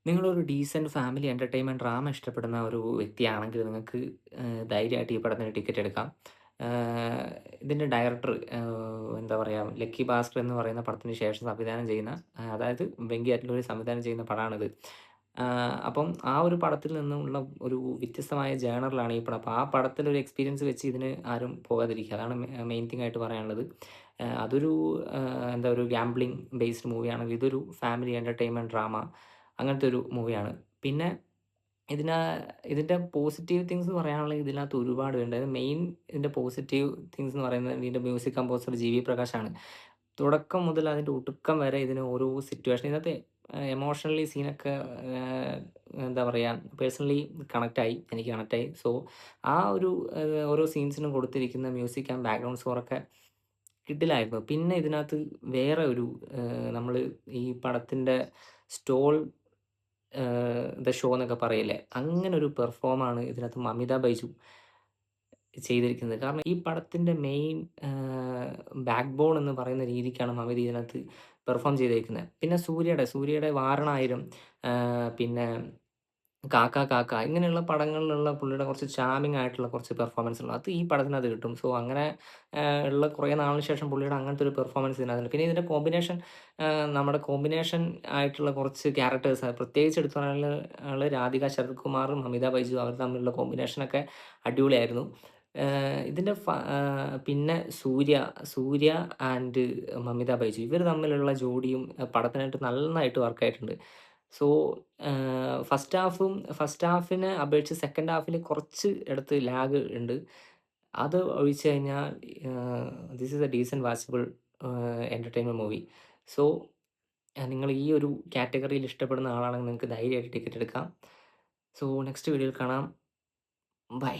നിങ്ങളൊരു decent family entertainment drama ഇഷ്ടപ്പെടുന്ന ഒരു വ്യക്തിയാണെങ്കിൽ നിങ്ങൾക്ക് ധൈര്യമായിട്ട് ഈ പടത്തിന് ടിക്കറ്റ് എടുക്കാം. ആഹ് ഇതിന്റെ ഡയറക്ടർ എന്താ പറയാ, ലക്കി ഭാസ്കർ എന്ന് പറയുന്ന പടത്തിന് ശേഷം സംവിധാനം ചെയ്യുന്ന, അതായത് വെങ്കി അറ്റ്ലൂരി സംവിധാനം ചെയ്യുന്ന പടമാണിത്. അപ്പം ആ ഒരു പടത്തിൽ നിന്നുള്ള ഒരു വ്യത്യസ്തമായ ജേണറിലാണ് ഈ പടം. അപ്പോൾ ആ പടത്തിലൊരു എക്സ്പീരിയൻസ് വെച്ച് ഇതിന് ആരും പോകാതിരിക്കുക. അതാണ് മെയിൻ തിങ് ആയിട്ട് പറയാനുള്ളത്. അതൊരു എന്താ, ഒരു ഗാംബ്ലിംഗ് ബേസ്ഡ് മൂവിയാണെങ്കിൽ ഇതൊരു ഫാമിലി എന്റർടൈൻമെന്റ് ഡ്രാമ അങ്ങനത്തെ ഒരു മൂവിയാണ്. പിന്നെ ഇതിനാ ഇതിന്റെ പോസിറ്റീവ് തിങ്സ് പറയാനുള്ളത് ഇതിനകത്ത് ഒരുപാടുണ്ട്. അതായത് മെയിൻ ഇതിന്റെ പോസിറ്റീവ് തിങ്സ് എന്ന് പറയുന്നത് ഇതിന്റെ മ്യൂസിക് കമ്പോസർ ജി.വി. പ്രകാശാണ്. തുടക്കം മുതൽ അതിന്റെ ഒടുക്കം വരെ ഇതിന് ഓരോ സിറ്റുവേഷൻ ഇതിനകത്ത് എമോഷണലി സീനൊക്കെ ഏഹ്, എന്താ പറയാ, പേഴ്സണലി കണക്റ്റായി. എനിക്ക് കണക്റ്റായി. സോ ആ ഒരു ഓരോ സീൻസിനും കൊടുത്തിരിക്കുന്ന മ്യൂസിക് ആൻഡ് ബാക്ക്ഗ്രൗണ്ട് സ്കോറൊക്കെ കിടിലായിരുന്നു. പിന്നെ ഇതിനകത്ത് വേറെ ഒരു നമ്മള് ഈ പടത്തിന്റെ സ്റ്റോൾ ദ ഷോ എന്നൊക്കെ പറയില്ലേ, അങ്ങനൊരു പെർഫോമാണ് ഇതിനകത്ത് മമിത ബൈജു ചെയ്തിരിക്കുന്നത്. കാരണം ഈ പടത്തിന്റെ മെയിൻ ബാക്ക് ബോൺ എന്ന് പറയുന്ന രീതിക്കാണ് മമിത ഇതിനകത്ത് പെർഫോം ചെയ്തേക്കുന്നത്. പിന്നെ സൂര്യയുടെ വാരണായിരം, പിന്നെ കാക്ക കാക്ക ഇങ്ങനെയുള്ള പടങ്ങളിലുള്ള പുള്ളിയുടെ കുറച്ച് ചാമിങ് ആയിട്ടുള്ള കുറച്ച് പെർഫോമൻസുകൾ അത് ഈ പടത്തിനകത്ത് കിട്ടും. സോ അങ്ങനെ ഉള്ള കുറേ നാളിന് ശേഷം പുള്ളിയുടെ അങ്ങനത്തെ ഒരു പെർഫോമൻസ് ഇതിനകത്തുണ്ട്. പിന്നെ ഇതിന്റെ കോമ്പിനേഷൻ, നമ്മുടെ കോമ്പിനേഷൻ ആയിട്ടുള്ള കുറച്ച് ക്യാരക്ടേഴ്സ്, പ്രത്യേകിച്ച് എടുത്തു പറയാനുള്ളത് രാധിക ശരത് കുമാറും അമിത ബൈജു അവർ തമ്മിലുള്ള കോമ്പിനേഷനൊക്കെ അടിപൊളിയായിരുന്നു. ഇതിന്റെ പിന്നെ സൂര്യ ആൻഡ് മമിത ബൈജു ഇവർ തമ്മിലുള്ള ജോഡിയും പടത്തിനായിട്ട് നന്നായിട്ട് വർക്കായിട്ടുണ്ട്. സോ ഫസ്റ്റ് ഹാഫിനെ അപേക്ഷിച്ച് സെക്കൻഡ് ഹാഫില് കുറച്ച് ഇടത്ത് ലാഗ് ഉണ്ട്. അത് ഒഴിച്ച് കഴിഞ്ഞാൽ this is A decent watchable entertainment movie. So നിങ്ങൾ ഈ ഒരു കാറ്റഗറിയിൽ ഇഷ്ടപ്പെടുന്ന ആളാണെങ്കിൽ നിങ്ങൾക്ക് ധൈര്യമായിട്ട് ടിക്കറ്റ് എടുക്കാം. സോ നെക്സ്റ്റ് വീഡിയോയിൽ കാണാം. ബൈ.